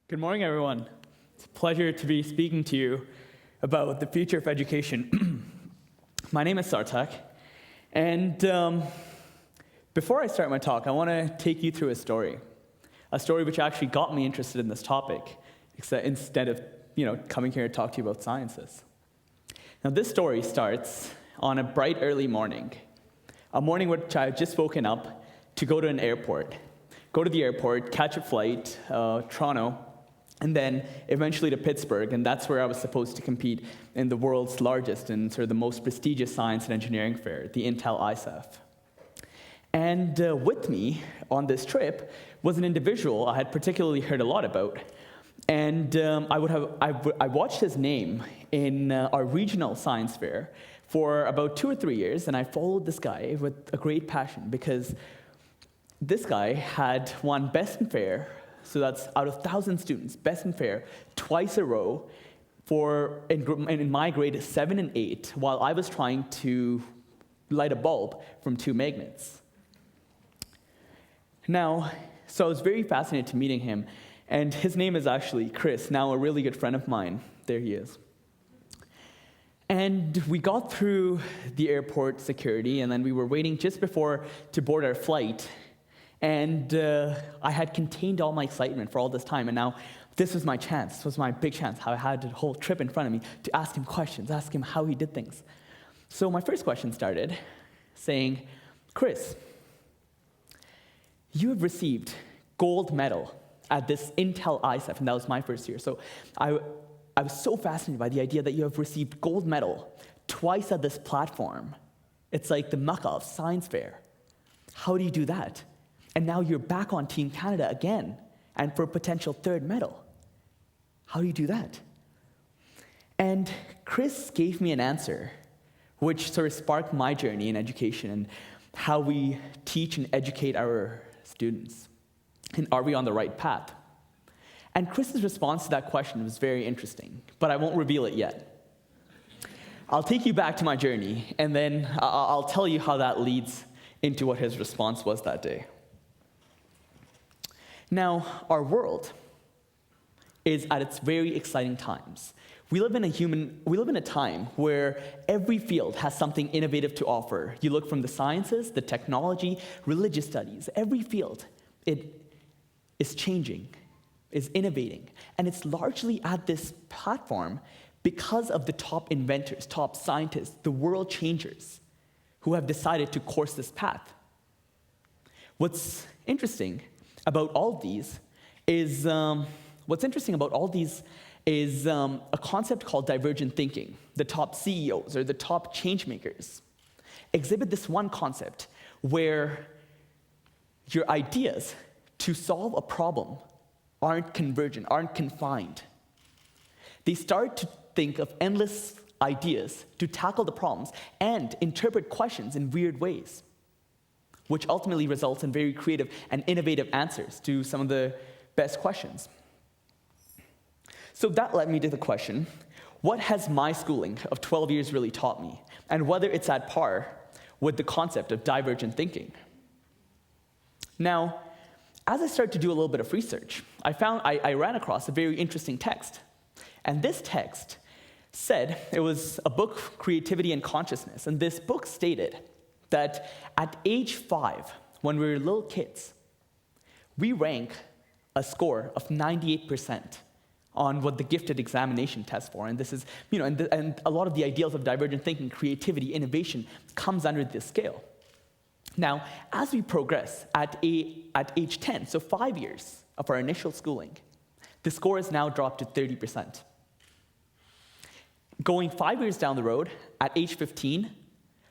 Good morning, everyone. It's a pleasure to be speaking to you about the future of education. My name is Sarthak, and before I start my talk, I want to take you through a story which actually got me interested in this topic, instead of coming here to talk to you about sciences. Now, this story starts on a bright early morning, a morning which I had just woken up to go to the airport, catch a flight, Toronto, and then eventually to Pittsburgh, and that's where I was supposed to compete in the world's largest and sort of the most prestigious science and engineering fair, the Intel ISIF. And with me on this trip was an individual I had particularly heard a lot about, and I watched his name in our regional science fair for about 2 or 3 years, and I followed this guy with a great passion because this guy had won Best in Fair. So that's out of 1,000 students, Best in Fair, twice a row in my grade 7 and 8, while I was trying to light a bulb from 2 magnets. Now, so I was very fascinated to meeting him, and his name is actually Chris, now a really good friend of mine. There he is. And we got through the airport security, and then we were waiting just before to board our flight. And I had contained all my excitement for all this time, and now this was my chance. This was my big chance. How I had the whole trip in front of me to ask him questions, ask him how he did things. So my first question started saying, Chris, you have received gold medal at this Intel ISIF, and that was my first year. So I was so fascinated by the idea that you have received gold medal twice at this platform. It's like the Mecca of science fair. How do you do that? And now you're back on Team Canada again, and for a potential 3rd medal. How do you do that? And Chris gave me an answer, which sort of sparked my journey in education and how we teach and educate our students. And are we on the right path? And Chris's response to that question was very interesting, but I won't reveal it yet. I'll take you back to my journey, and then I'll tell you how that leads into what his response was that day. Now, our world is at its very exciting times. We live in a time where every field has something innovative to offer. You look from the sciences, the technology, religious studies, every field, it is changing, is innovating. And it's largely at this platform because of the top inventors, top scientists, the world changers who have decided to course this path. What's interesting about all these is a concept called divergent thinking. The top CEOs or the top change makers exhibit this one concept where your ideas to solve a problem aren't convergent, aren't confined. They start to think of endless ideas to tackle the problems and interpret questions in weird ways, which ultimately results in very creative and innovative answers to some of the best questions. So that led me to the question, what has my schooling of 12 years really taught me, and whether it's at par with the concept of divergent thinking? Now, as I started to do a little bit of research, I ran across a very interesting text. And this text said, it was a book, Creativity and Consciousness, and this book stated that at age 5, when we were little kids, we rank a score of 98% on what the gifted examination tests for. And this is, and a lot of the ideals of divergent thinking, creativity, innovation comes under this scale. Now, as we progress at age 10, so 5 years of our initial schooling, the score has now dropped to 30%. Going 5 years down the road, at age 15,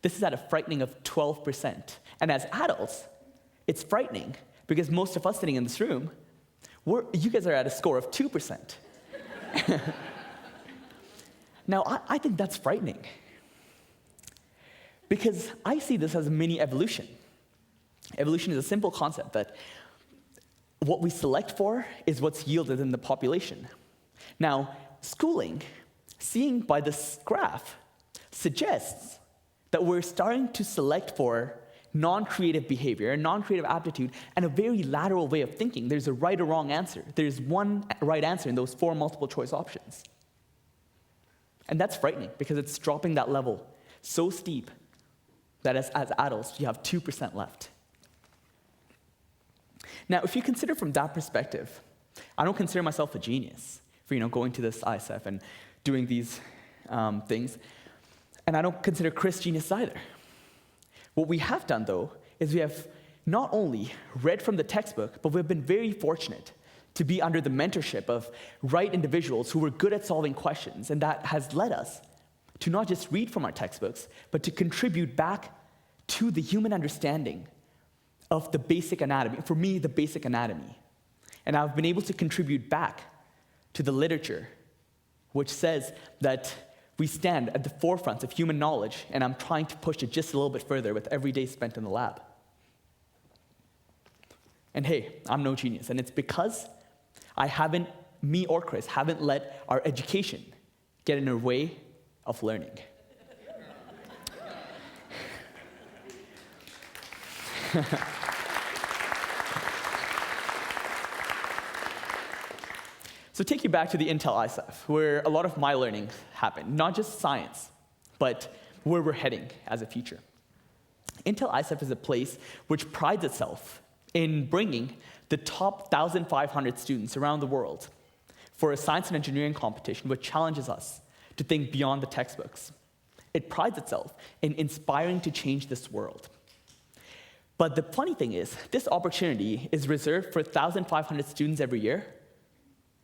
this is at a frightening of 12%. And as adults, it's frightening because most of us sitting in this room, you guys are at a score of 2%. Now, I think that's frightening because I see this as a mini evolution. Evolution is a simple concept that what we select for is what's yielded in the population. Now, schooling, seeing by this graph, suggests that we're starting to select for non-creative behavior, a non-creative aptitude, and a very lateral way of thinking. There's a right or wrong answer. There's one right answer in those 4 multiple choice options. And that's frightening because it's dropping that level so steep that as adults, you have 2% left. Now, if you consider from that perspective, I don't consider myself a genius for going to this ISIF and doing these things, and I don't consider Chris genius either. What we have done, though, is we have not only read from the textbook, but we've been very fortunate to be under the mentorship of right individuals who were good at solving questions, and that has led us to not just read from our textbooks, but to contribute back to the human understanding of the basic anatomy, for me, the basic anatomy. And I've been able to contribute back to the literature, which says that we stand at the forefront of human knowledge, and I'm trying to push it just a little bit further with every day spent in the lab. And hey, I'm no genius, and it's because me or Chris haven't let our education get in our way of learning. So take you back to the Intel ISIF, where a lot of my learning happened, not just science, but where we're heading as a future. Intel ISIF is a place which prides itself in bringing the top 1,500 students around the world for a science and engineering competition which challenges us to think beyond the textbooks. It prides itself in inspiring to change this world. But the funny thing is, this opportunity is reserved for 1,500 students every year,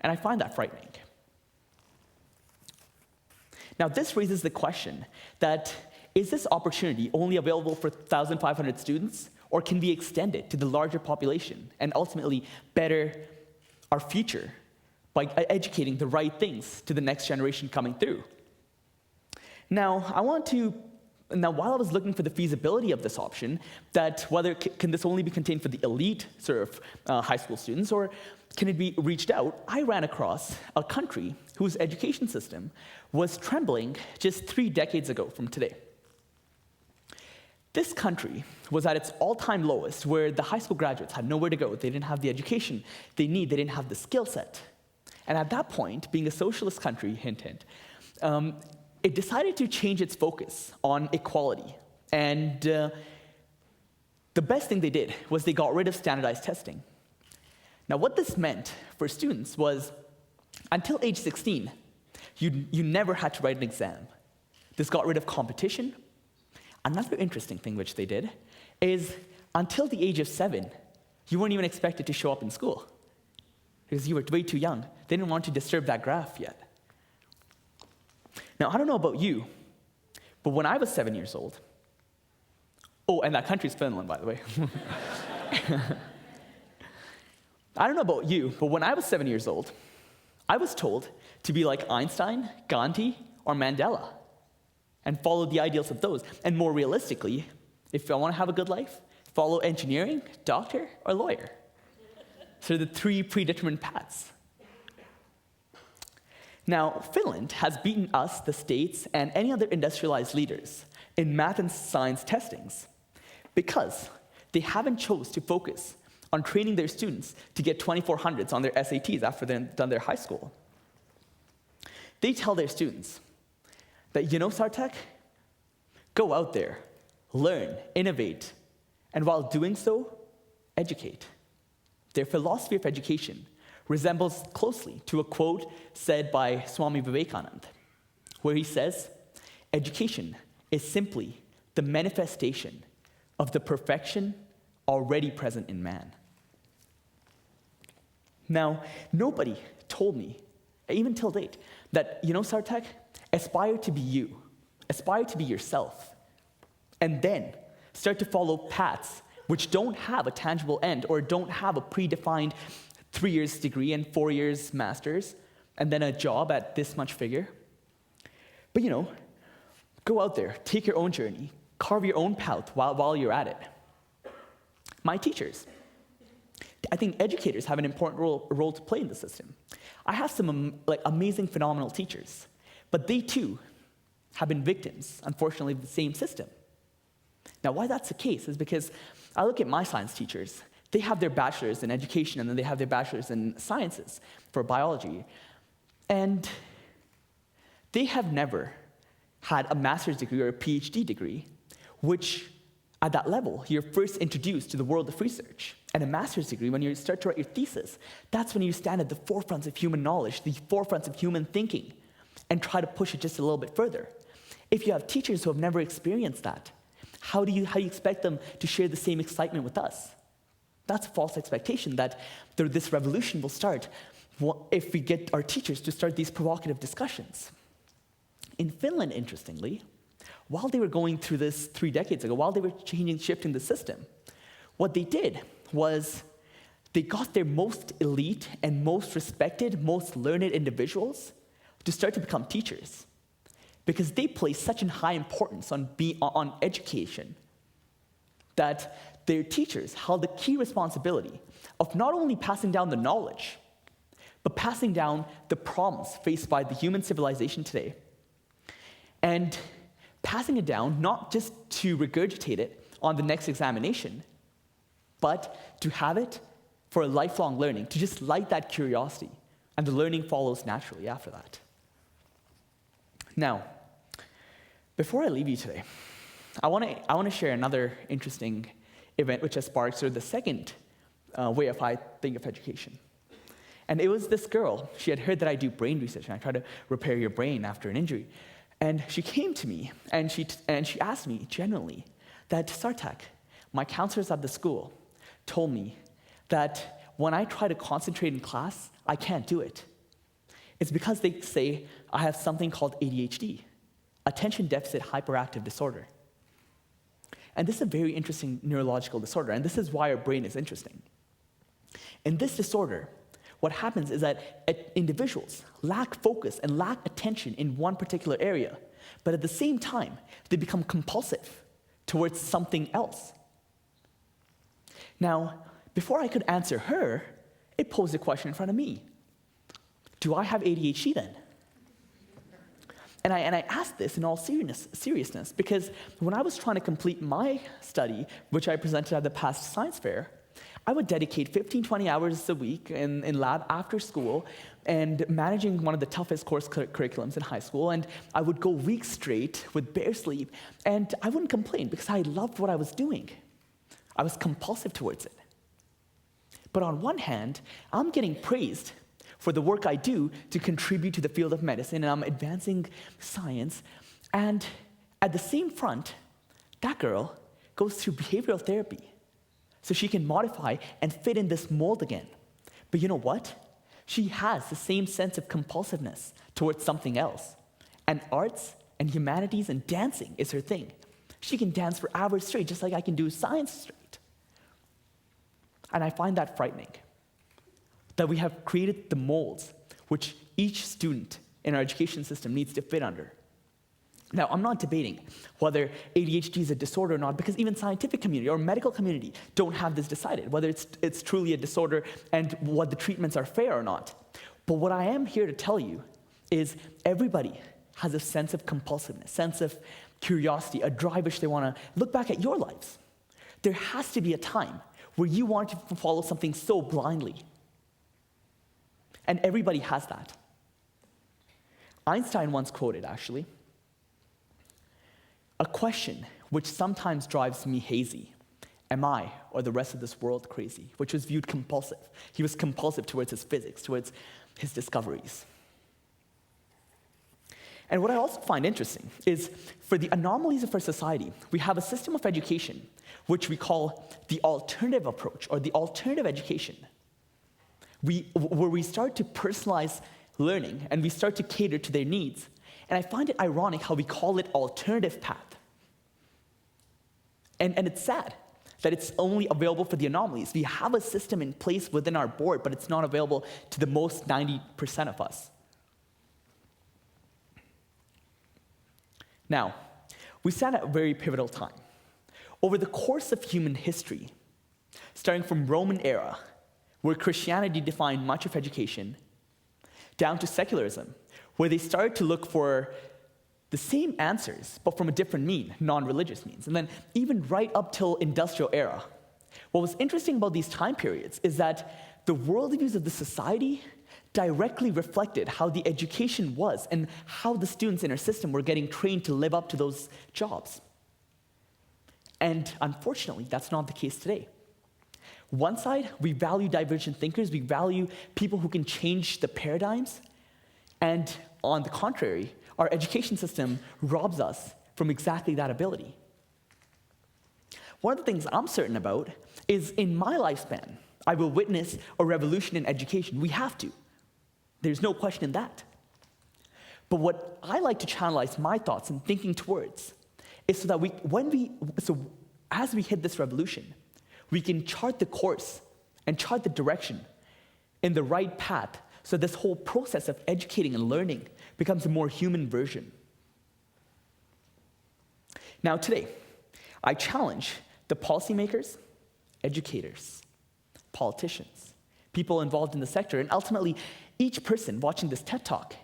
and I find that frightening. Now, this raises the question that, is this opportunity only available for 1,500 students, or can we extend it to the larger population and ultimately better our future by educating the right things to the next generation coming through? Now, while I was looking for the feasibility of this option, that whether can this only be contained for the elite sort of high school students, or can it be reached out, I ran across a country whose education system was trembling just 3 decades ago from today. This country was at its all-time lowest, where the high school graduates had nowhere to go. They didn't have the education they need. They didn't have the skill set. And at that point, being a socialist country, hint, hint, it decided to change its focus on equality. And the best thing they did was they got rid of standardized testing. Now, what this meant for students was, until age 16, you never had to write an exam. This got rid of competition. Another interesting thing which they did is, until the age of 7, you weren't even expected to show up in school because you were way too young. They didn't want to disturb that graph yet. Now, I don't know about you, but when I was 7 years old, and that country's Finland, by the way. I don't know about you, but when I was 7 years old, I was told to be like Einstein, Gandhi, or Mandela, and follow the ideals of those. And more realistically, if I want to have a good life, follow engineering, doctor, or lawyer. So the 3 predetermined paths. Now, Finland has beaten us, the States, and any other industrialized leaders in math and science testings because they haven't chose to focus on training their students to get 2400s on their SATs after they've done their high school. They tell their students that, Sarthak, go out there, learn, innovate, and while doing so, educate. Their philosophy of education resembles closely to a quote said by Swami Vivekananda, where he says, education is simply the manifestation of the perfection already present in man. Now, nobody told me, even till date, that, Sarthak, aspire to be you, aspire to be yourself, and then start to follow paths which don't have a tangible end or don't have a predefined 3 years degree and 4 years master's, and then a job at this much figure. But go out there, take your own journey, carve your own path while you're at it. My teachers, I think educators have an important role to play in the system. I have some amazing, phenomenal teachers, but they too have been victims, unfortunately, of the same system. Now, why that's the case is because I look at my science teachers. They have their bachelor's in education, and then they have their bachelor's in sciences for biology. And they have never had a master's degree or a PhD degree, which at that level, you're first introduced to the world of research. And a master's degree, when you start to write your thesis, that's when you stand at the forefronts of human knowledge, the forefronts of human thinking, and try to push it just a little bit further. If you have teachers who have never experienced that, how do you expect them to share the same excitement with us? That's a false expectation that this revolution will start if we get our teachers to start these provocative discussions. In Finland, interestingly, while they were going through this 3 decades ago, while they were shifting the system, what they did was they got their most elite and most respected, most learned individuals to start to become teachers, because they place such a high importance on education that their teachers held the key responsibility of not only passing down the knowledge, but passing down the problems faced by the human civilization today, and passing it down not just to regurgitate it on the next examination, but to have it for a lifelong learning, to just light that curiosity, and the learning follows naturally after that. Now, before I leave you today, I want to share another interesting event which has sparked sort of the second way of I think of education. And it was this girl. She had heard that I do brain research, and I try to repair your brain after an injury. And she came to me, and she asked me genuinely that, Sarthak, my counselors at the school told me that when I try to concentrate in class, I can't do it. It's because they say I have something called ADHD, attention deficit hyperactive disorder. And this is a very interesting neurological disorder, and this is why our brain is interesting. In this disorder, what happens is that individuals lack focus and lack attention in one particular area, but at the same time, they become compulsive towards something else. Now, before I could answer her, it posed a question in front of me. Do I have ADHD then? And I asked this in all seriousness, because when I was trying to complete my study, which I presented at the past science fair, I would dedicate 15, 20 hours a week in lab after school and managing one of the toughest course curriculums in high school, and I would go weeks straight with bare sleep, and I wouldn't complain because I loved what I was doing. I was compulsive towards it. But on one hand, I'm getting praised for the work I do to contribute to the field of medicine, and I'm advancing science, and at the same front, that girl goes through behavioral therapy so she can modify and fit in this mold again. But you know what? She has the same sense of compulsiveness towards something else. And arts and humanities and dancing is her thing. She can dance for hours straight, just like I can do science straight. And I find that frightening, that we have created the molds which each student in our education system needs to fit under. Now, I'm not debating whether ADHD is a disorder or not, because even scientific community or medical community don't have this decided, whether it's truly a disorder and what the treatments are fair or not. But what I am here to tell you is everybody has a sense of compulsiveness, sense of curiosity, a drive which they want to look back at your lives. There has to be a time where you want to follow something so blindly. And everybody has that. Einstein once quoted, actually, a question which sometimes drives me hazy: am I or the rest of this world crazy? Which was viewed compulsive. He was compulsive towards his physics, towards his discoveries. And what I also find interesting is, for the anomalies of our society, we have a system of education which we call the alternative approach, or the alternative education, where we start to personalize learning and we start to cater to their needs. And I find it ironic how we call it alternative path. And it's sad that it's only available for the anomalies. We have a system in place within our board, but it's not available to the most 90% of us. Now, we stand at a very pivotal time. Over the course of human history, starting from Roman era, where Christianity defined much of education, down to secularism, where they started to look for the same answers, but from a different mean, non-religious means. And then even right up till industrial era. What was interesting about these time periods is that the worldviews of the society directly reflected how the education was and how the students in our system were getting trained to live up to those jobs. And unfortunately, that's not the case today. One side, we value divergent thinkers, we value people who can change the paradigms, and on the contrary, our education system robs us from exactly that ability. One of the things I'm certain about is in my lifespan, I will witness a revolution in education. We have to. There's no question in that. But what I like to channelize my thoughts and thinking towards is so that as we hit this revolution, we can chart the course and chart the direction in the right path so this whole process of educating and learning becomes a more human version. Now today, I challenge the policymakers, educators, politicians, people involved in the sector, and ultimately each person watching this TED Talk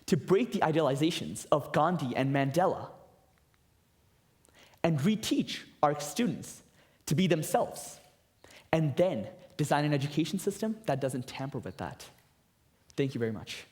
to break the idealizations of Gandhi and Mandela and reteach our students to be themselves, and then design an education system that doesn't tamper with that. Thank you very much.